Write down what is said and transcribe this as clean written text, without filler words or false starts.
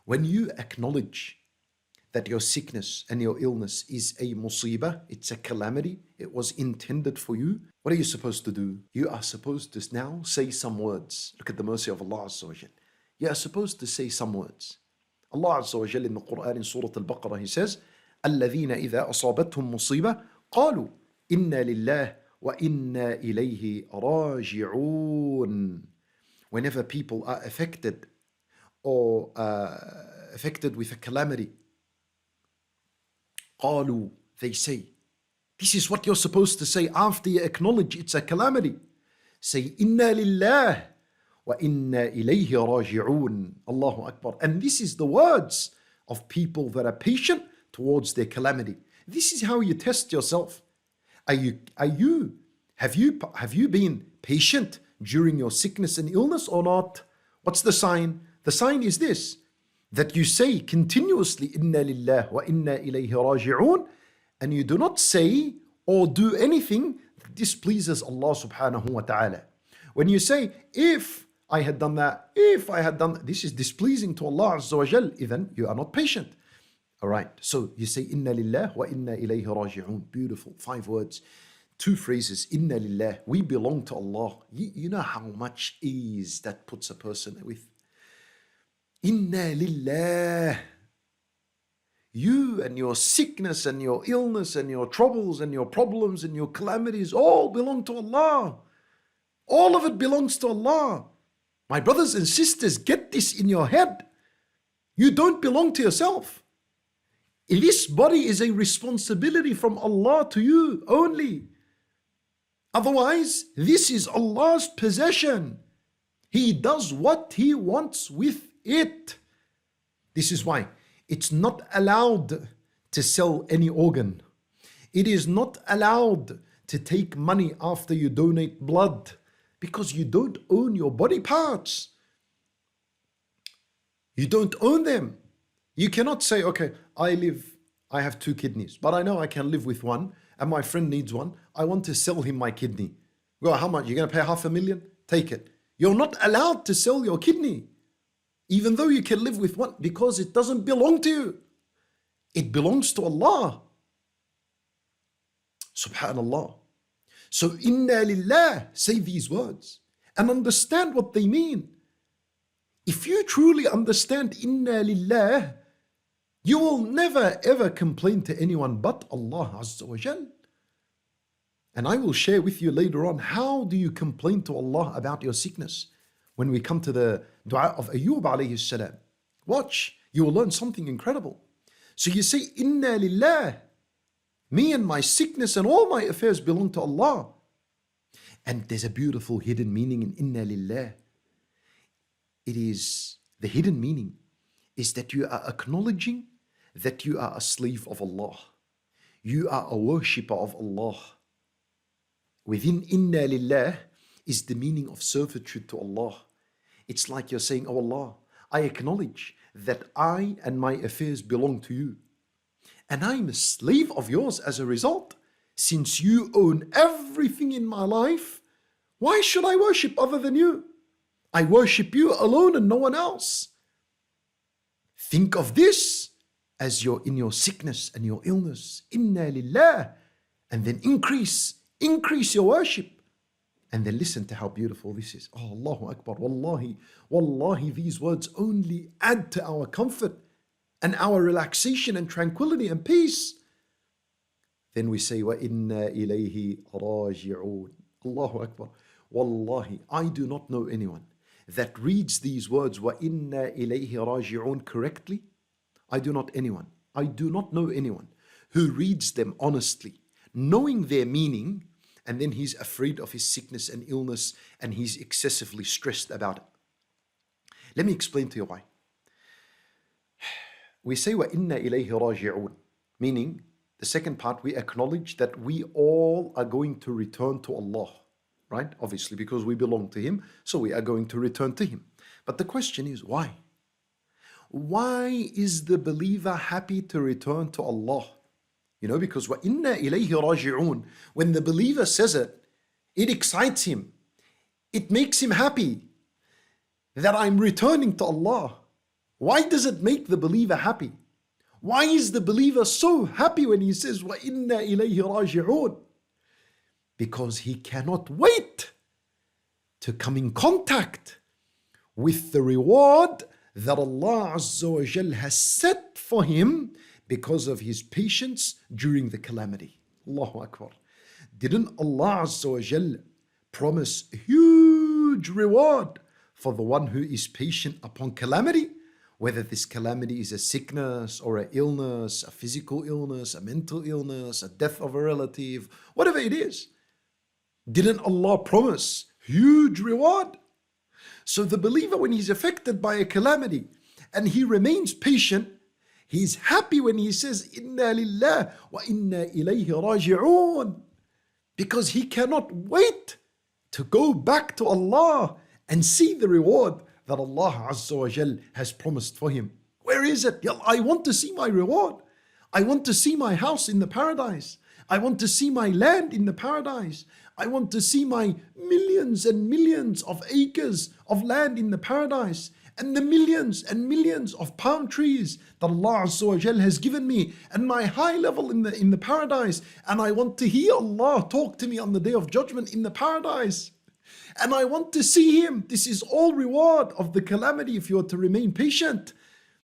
When you acknowledge that your sickness and your illness is a musibah, it's a calamity, it was intended for you, what are you supposed to do? You are supposed to now say some words. Look at the mercy of Allah Azza wa Jal. You are supposed to say some words. Allah Azza wa Jal in the Quran in Surah Al-Baqarah, He says, الَّذِينَ إِذَا أَصَابَتْهُمْ مُصِيبَةٌ قَالُوا إِنَّا لِلَّهِ وَإِنَّا إِلَيْهِ راجعون. Whenever people are affected or affected with a calamity, قالوا, they say, this is what you're supposed to say after you acknowledge it's a calamity. Say, إِنَّا لِلَّهِ وَإِنَّا إِلَيْهِ راجعون. Allahu Akbar. And this is the words of people that are patient towards their calamity. This is how you test yourself. Have you been patient during your sickness and illness or not? What's the sign? The sign is this, that you say continuously, Inna lillah wa inna ilayhi raji'un, and you do not say or do anything that displeases Allah subhanahu wa ta'ala. When you say, if I had done that, this is displeasing to Allah Azza wa Jal, then you are not patient. All right, so you say, Inna lillah wa inna ilayhi raji'un. Beautiful, 5 words. 2 phrases, Inna lillah, we belong to Allah. You know how much ease that puts a person with. Inna lillah. You and your sickness and your illness and your troubles and your problems and your calamities all belong to Allah. All of it belongs to Allah. My brothers and sisters, get this in your head. You don't belong to yourself. This body is a responsibility from Allah to you only. Otherwise, this is Allah's possession. He does what He wants with it. This is why it's not allowed to sell any organ. It is not allowed to take money after you donate blood, because you don't own your body parts. You don't own them. You cannot say, okay, I have 2 kidneys, but I know I can live with one, and my friend needs one. I want to sell him my kidney. Well, how much? You're going to pay $500,000? Take it. You're not allowed to sell your kidney, even though you can live with one, because it doesn't belong to you. It belongs to Allah. Subhanallah. So, Inna lillah, say these words and understand what they mean. If you truly understand Inna lillah, you will never ever complain to anyone but Allah Azza wa Jal. And I will share with you later on, how do you complain to Allah about your sickness? When we come to the dua of Ayoob alayhi salam. Watch, you will learn something incredible. So you say, Inna lillah. Me and my sickness and all my affairs belong to Allah. And there's a beautiful hidden meaning in Inna lillah. It is, the hidden meaning is that you are acknowledging that you are a slave of Allah. You are a worshipper of Allah. Within Inna lillah is the meaning of servitude to Allah. It's like you're saying, oh Allah, I acknowledge that I and my affairs belong to you. And I'm a slave of yours as a result. Since you own everything in my life, why should I worship other than you? I worship you alone and no one else. Think of this as you're in your sickness and your illness. Inna lillah. And then increase your worship. And then listen to how beautiful this is. Oh, Allahu Akbar. Wallahi, these words only add to our comfort and our relaxation and tranquility and peace. Then we say, وَإِنَّا إِلَيْهِ راجعون. Allahu Akbar. Wallahi, I do not know anyone that reads these words, وَإِنَّا إِلَيْهِ راجعون, correctly. I do not know anyone who reads them honestly, knowing their meaning, and then he's afraid of his sickness and illness and he's excessively stressed about it. Let me explain to you why. We say, وَإِنَّا إِلَيْهِ راجعون, meaning, the second part, we acknowledge that we all are going to return to Allah, right? Obviously, because we belong to Him, so we are going to return to Him. But the question is, why? Why is the believer happy to return to Allah? You know, because وَإِنَّا إِلَيْهِ راجعون, when the believer says it, it excites him. It makes him happy that I'm returning to Allah. Why does it make the believer happy? Why is the believer so happy when he says, وَإِنَّا إِلَيْهِ راجعون? Because he cannot wait to come in contact with the reward that Allah Azza wa Jal has set for him because of his patience during the calamity. Allahu Akbar. Didn't Allah Azza wa Jal promise a huge reward for the one who is patient upon calamity? Whether this calamity is a sickness or an illness, a physical illness, a mental illness, a death of a relative, whatever it is. Didn't Allah promise huge reward? So the believer, when he's affected by a calamity and he remains patient, he's happy when he says, Inna lillah wa inna ilayhi raji'un. Because he cannot wait to go back to Allah and see the reward that Allah Azza wa Jal has promised for him. Where is it? I want to see my reward. I want to see my house in the paradise. I want to see my land in the paradise. I want to see my millions and millions of acres of land in the paradise, and the millions and millions of palm trees that Allah Azza wa Jal has given me, and my high level in the paradise. And I want to hear Allah talk to me on the Day of Judgment in the paradise. And I want to see Him. This is all reward of the calamity if you are to remain patient.